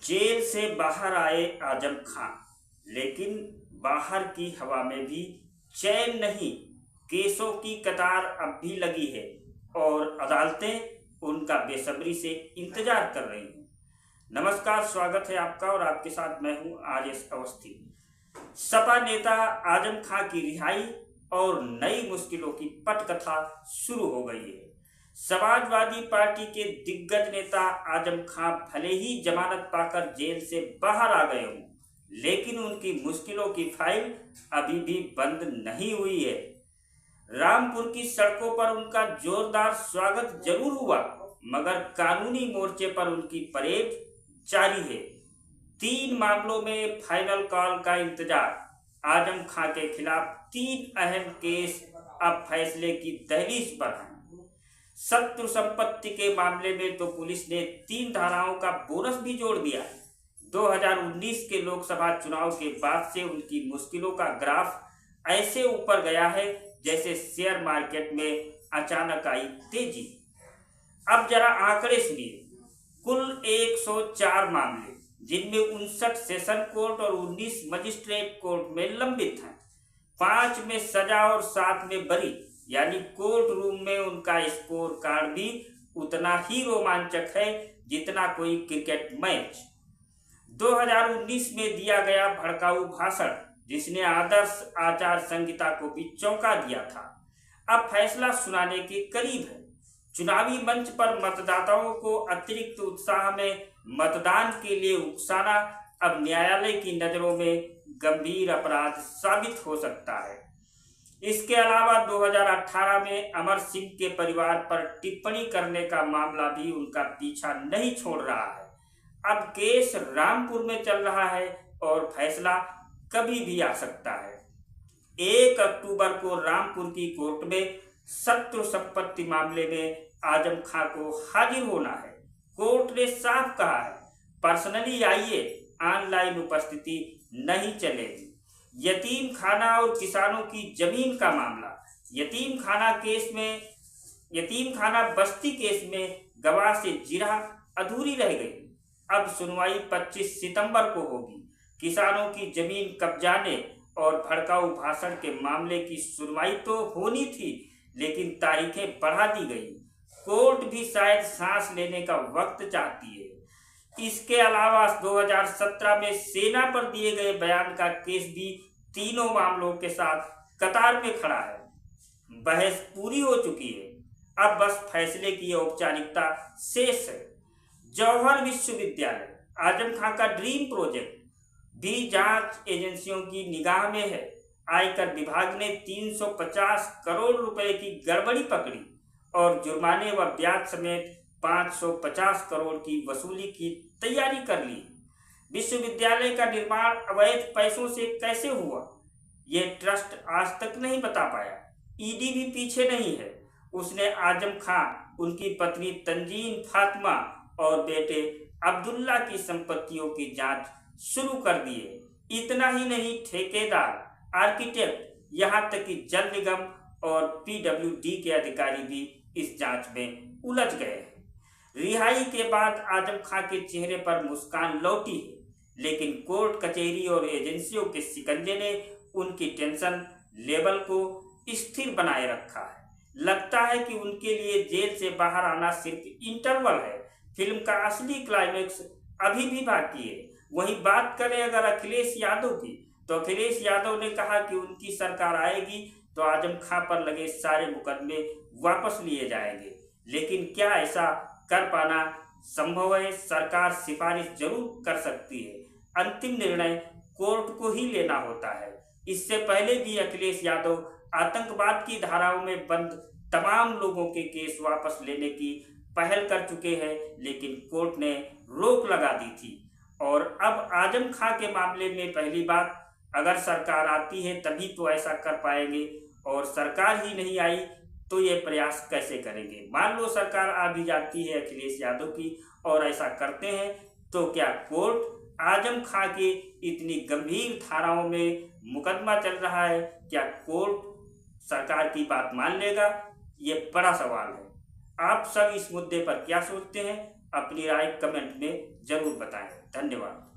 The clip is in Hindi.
जेल से बाहर आए आजम खान, लेकिन बाहर की हवा में भी चैन नहीं। केसों की कतार अब भी लगी है और अदालतें उनका बेसब्री से इंतजार कर रही हैं। नमस्कार, स्वागत है आपका और आपके साथ मैं हूं आर.एस. अवस्थी। सपा नेता आजम खान की रिहाई और नई मुश्किलों की पटकथा शुरू हो गई है। समाजवादी पार्टी के दिग्गज नेता आजम खान भले ही जमानत पाकर जेल से बाहर आ गए हों, लेकिन उनकी मुश्किलों की फाइल अभी भी बंद नहीं हुई है। रामपुर की सड़कों पर उनका जोरदार स्वागत जरूर हुआ, मगर कानूनी मोर्चे पर उनकी परेड जारी है। 3 मामलों में फाइनल कॉल का इंतजार। आजम खान के खिलाफ 3 अहम केस अब फैसले की दहलीज पर हैं। शत्रु संपत्ति के मामले में तो पुलिस ने 3 धाराओं का बोनस भी जोड़ दिया। 2019 के लोकसभा चुनाव के बाद से उनकी मुश्किलों का ग्राफ ऐसे ऊपर गया है जैसे शेयर मार्केट में अचानक आई तेजी। अब जरा आंकड़े सुनिए। कुल 104 मामले, जिनमें 59 सेशन कोर्ट और 19 मजिस्ट्रेट कोर्ट में लंबित हैं। 5 में सजा और 7 में बरी, यानी कोर्ट रूम में उनका स्कोर कार्ड भी उतना ही रोमांचक है जितना कोई क्रिकेट मैच। 2019 में दिया गया भड़काऊ भाषण, जिसने आदर्श आचार संहिता को भी चौंका दिया था, अब फैसला सुनाने के करीब है। चुनावी मंच पर मतदाताओं को अतिरिक्त उत्साह में मतदान के लिए उकसाना अब न्यायालय की नजरों में गंभीर अपराध साबित हो सकता है। इसके अलावा 2018 में अमर सिंह के परिवार पर टिप्पणी करने का मामला भी उनका पीछा नहीं छोड़ रहा है। अब केस रामपुर में चल रहा है और फैसला कभी भी आ सकता है। 1 अक्टूबर को रामपुर की कोर्ट में शत्रु संपत्ति मामले में आजम खान को हाजिर होना है। कोर्ट ने साफ कहा है, पर्सनली आइए, ऑनलाइन उपस्थिति नहीं चलेगी। यतीम खाना और किसानों की जमीन का मामला। यतीम खाना बस्ती केस में गवाह से जिरह अधूरी रह गई। अब सुनवाई 25 सितंबर को होगी। किसानों की जमीन कब्जाने और भड़काऊ भाषण के मामले की सुनवाई तो होनी थी, लेकिन तारीखें बढ़ा दी गई। कोर्ट भी शायद सांस लेने का वक्त चाहती है। इसके अलावा 2017 में सेना पर दिए गए बयान का केस भी तीनों मामलों के साथ कतार में खड़ा है। बहस पूरी हो चुकी है, अब बस फैसले की औपचारिकता शेष है। जौहर विश्वविद्यालय, आजम खान का ड्रीम प्रोजेक्ट, भी जांच एजेंसियों की निगाह में है। आयकर विभाग ने 350 करोड़ रुपए की गड़बड़ी पकड़ी और जुर्माने व ब्याज समेत 550 करोड़ की वसूली की तैयारी कर ली। विश्वविद्यालय का निर्माण अवैध पैसों से कैसे हुआ, ये ट्रस्ट आज तक नहीं बता पाया। ईडी भी पीछे नहीं है। उसने आजम खान, उनकी पत्नी तंजीन फातिमा और बेटे अब्दुल्ला की संपत्तियों की जांच शुरू कर दी है। इतना ही नहीं, ठेकेदार, आर्किटेक्ट, यहाँ तक कि जल निगम और पीडब्ल्यूडी के अधिकारी भी इस जांच में उलझ गए हैं। रिहाई के बाद आजम खान के चेहरे पर मुस्कान लौटी है, लेकिन कोर्ट कचहरी और एजेंसियों के शिकंजे ने उनकी टेंशन लेवल को स्थिर बनाए रखा है। लगता है कि उनके लिए जेल से बाहर आना सिर्फ इंटरवल है। फिल्म का असली क्लाइमेक्स अभी भी बाकी है। वहीं बात करें अगर अखिलेश यादव की, तो अखिलेश यादव ने कहा कि उनकी सरकार आएगी तो आजम खान पर लगे सारे मुकदमे वापस लिए जाएंगे। लेकिन क्या ऐसा कर पाना संभव है? सरकार सिफारिश जरूर कर सकती है, अंतिम निर्णय कोर्ट को ही लेना होता है। इससे पहले भी अखिलेश यादव आतंकवाद की धाराओं में बंद तमाम लोगों के केस वापस लेने की पहल कर चुके हैं, लेकिन कोर्ट ने रोक लगा दी थी। और अब आजम खान के मामले में पहली बात, अगर सरकार आती है तभी तो ऐसा कर पाएंगे, और सरकार ही नहीं आई तो ये प्रयास कैसे करेंगे? मान लो सरकार आ भी जाती है अखिलेश यादव की और ऐसा करते हैं, तो क्या कोर्ट आजम खान के इतनी गंभीर धाराओं में मुकदमा चल रहा है, क्या कोर्ट सरकार की बात मान लेगा? ये बड़ा सवाल है। आप सब इस मुद्दे पर क्या सोचते हैं? अपनी राय कमेंट में जरूर बताएं। धन्यवाद।